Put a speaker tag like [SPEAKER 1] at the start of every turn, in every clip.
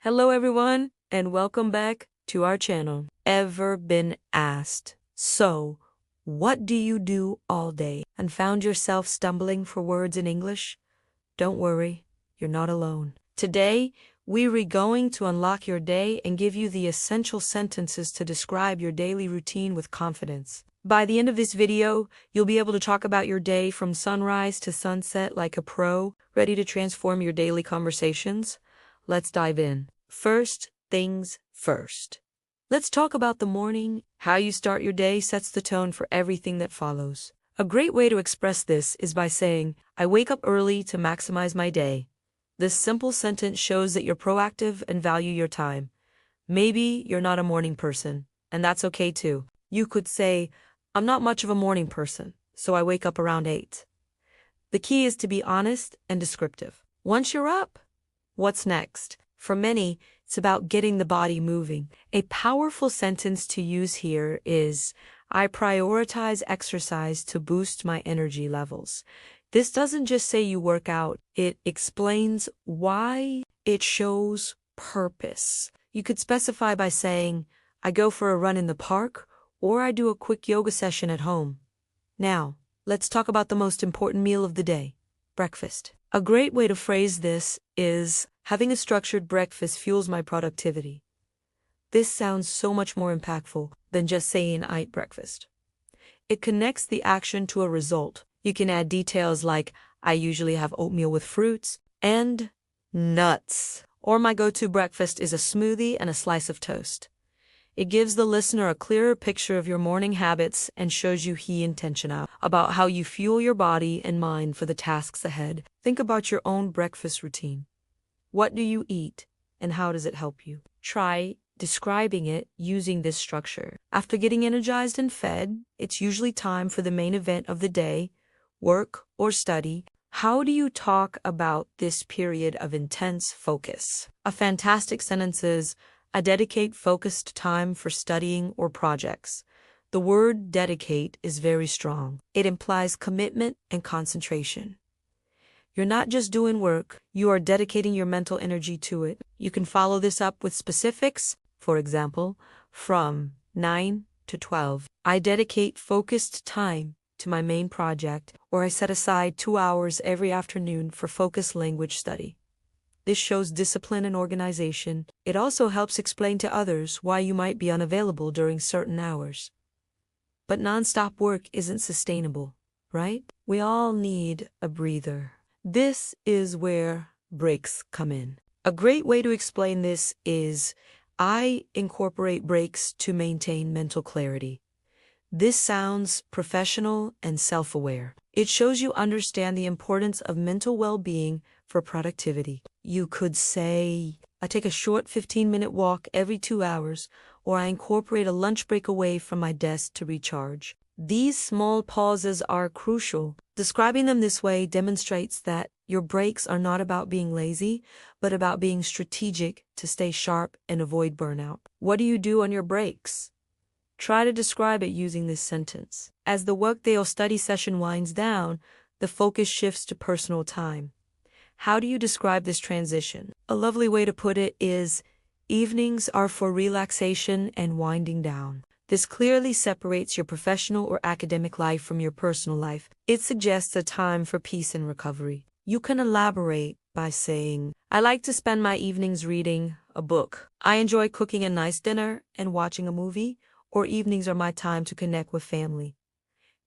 [SPEAKER 1] Hello everyone, and welcome back to our channel. Ever been asked, so, what do you do all day? And found yourself stumbling for words in English? Don't worry, you're not alone. Today, we're going to unlock your day and give you the essential sentences to describe your daily routine with confidence. By the end of this video, you'll be able to talk about your day from sunrise to sunset like a pro, ready to transform your daily conversations. Let's dive in. First things first. Let's talk about the morning. How you start your day sets the tone for everything that follows. A great way to express this is by saying, I wake up early to maximize my day. This simple sentence shows that you're proactive and value your time. Maybe you're not a morning person, and that's okay too. You could say, I'm not much of a morning person, so I wake up around 8. The key is to be honest and descriptive. Once you're up, what's next? For many, it's about getting the body moving. A powerful sentence to use here is, I prioritize exercise to boost my energy levels. This doesn't just say you work out, it explains why. It shows purpose. You could specify by saying, I go for a run in the park, or I do a quick yoga session at home. Now, let's talk about the most important meal of the day, breakfast. A great way to phrase this is, having a structured breakfast fuels my productivity. This sounds so much more impactful than just saying I eat breakfast. It connects the action to a result. You can add details like, I usually have oatmeal with fruits and nuts. Or my go-to breakfast is a smoothie and a slice of toast. It gives the listener a clearer picture of your morning habits and shows you intentional about how you fuel your body and mind for the tasks ahead. Think about your own breakfast routine. What do you eat, and how does it help you? Try describing it using this structure. After getting energized and fed, it's usually time for the main event of the day, work or study. How do you talk about this period of intense focus? A fantastic sentence is, I dedicate focused time for studying or projects. The word dedicate is very strong. It implies commitment and concentration. You're not just doing work, you are dedicating your mental energy to it. You can follow this up with specifics. For example, from 9 to 12, I dedicate focused time to my main project, or I set aside 2 hours every afternoon for focused language study. This shows discipline and organization. It also helps explain to others why you might be unavailable during certain hours. But nonstop work isn't sustainable, right? We all need a breather. This is where breaks come in. A great way to explain this is, I incorporate breaks to maintain mental clarity. This sounds professional and self-aware. It shows you understand the importance of mental well-being for productivity. You could say, I take a short 15-minute walk every 2 hours, or I incorporate a lunch break away from my desk to recharge. These small pauses are crucial. Describing them this way demonstrates that your breaks are not about being lazy, but about being strategic to stay sharp and avoid burnout. What do you do on your breaks? Try to describe it using this sentence. As the workday or study session winds down, the focus shifts to personal time. How do you describe this transition? A lovely way to put it is, evenings are for relaxation and winding down. This clearly separates your professional or academic life from your personal life. It suggests a time for peace and recovery. You can elaborate by saying, I like to spend my evenings reading a book. I enjoy cooking a nice dinner and watching a movie, or evenings are my time to connect with family.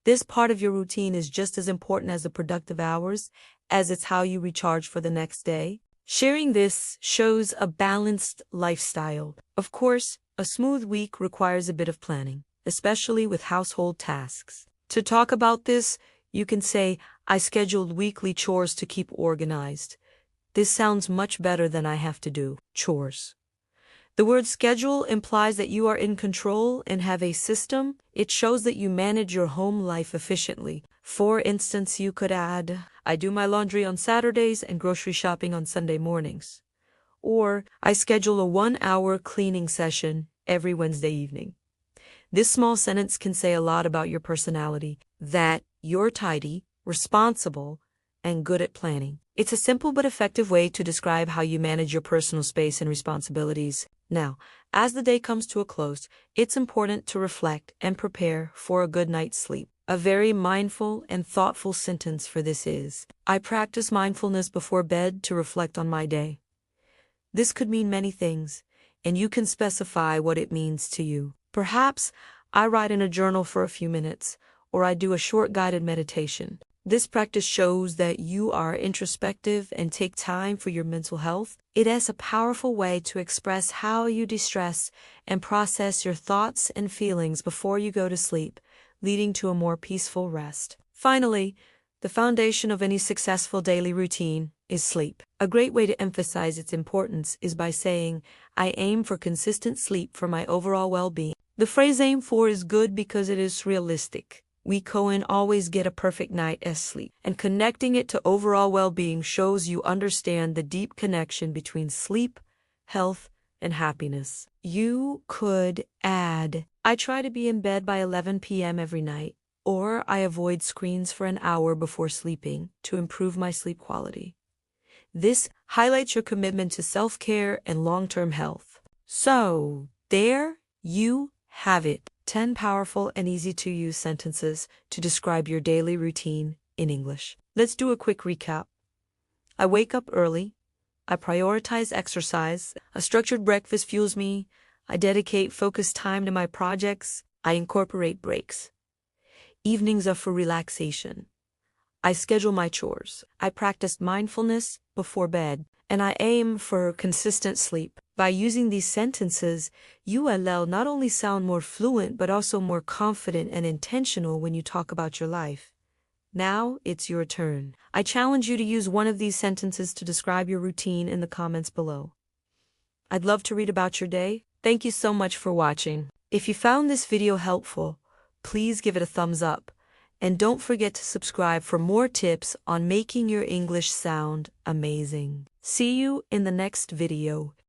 [SPEAKER 1] This part of your routine is just as important as the productive hours, as it's how you recharge for the next day. Sharing this shows a balanced lifestyle. Of course, a smooth week requires a bit of planning, especially with household tasks. To talk about this, you can say, I scheduled weekly chores to keep organized. This sounds much better than I have to do chores. The word schedule implies that you are in control and have a system. It shows that you manage your home life efficiently. For instance, you could add, I do my laundry on Saturdays and grocery shopping on Sunday mornings. Or, I schedule a 1-hour cleaning session every Wednesday evening. This small sentence can say a lot about your personality, that you're tidy, responsible, and good at planning. It's a simple but effective way to describe how you manage your personal space and responsibilities. Now, as the day comes to a close, it's important to reflect and prepare for a good night's sleep. A very mindful and thoughtful sentence for this is, I practice mindfulness before bed to reflect on my day. This could mean many things, and you can specify what it means to you. Perhaps I write in a journal for a few minutes, or I do a short guided meditation. This practice shows that you are introspective and take time for your mental health. It is a powerful way to express how you de-stress and process your thoughts and feelings before you go to sleep, leading to a more peaceful rest. Finally, the foundation of any successful daily routine is sleep. A great way to emphasize its importance is by saying, I aim for consistent sleep for my overall well-being. The phrase aim for is good because it is realistic. We can't always get a perfect night's sleep, and connecting it to overall well-being shows you understand the deep connection between sleep, health, and happiness. You could add, I try to be in bed by 11 p.m. every night, or I avoid screens for an hour before sleeping to improve my sleep quality. This highlights your commitment to self-care and long-term health. So, there you have it. 10 powerful and easy-to-use sentences to describe your daily routine in English. Let's do a quick recap. I wake up early. I prioritize exercise. A structured breakfast fuels me. I dedicate focused time to my projects. I incorporate breaks. Evenings are for relaxation. I schedule my chores. I practice mindfulness before bed. And I aim for consistent sleep. By using these sentences, you will not only sound more fluent but also more confident and intentional when you talk about your life. Now it's your turn. I challenge you to use one of these sentences to describe your routine in the comments below. I'd love to read about your day. Thank you so much for watching. If you found this video helpful, please give it a thumbs up. And don't forget to subscribe for more tips on making your English sound amazing. See you in the next video.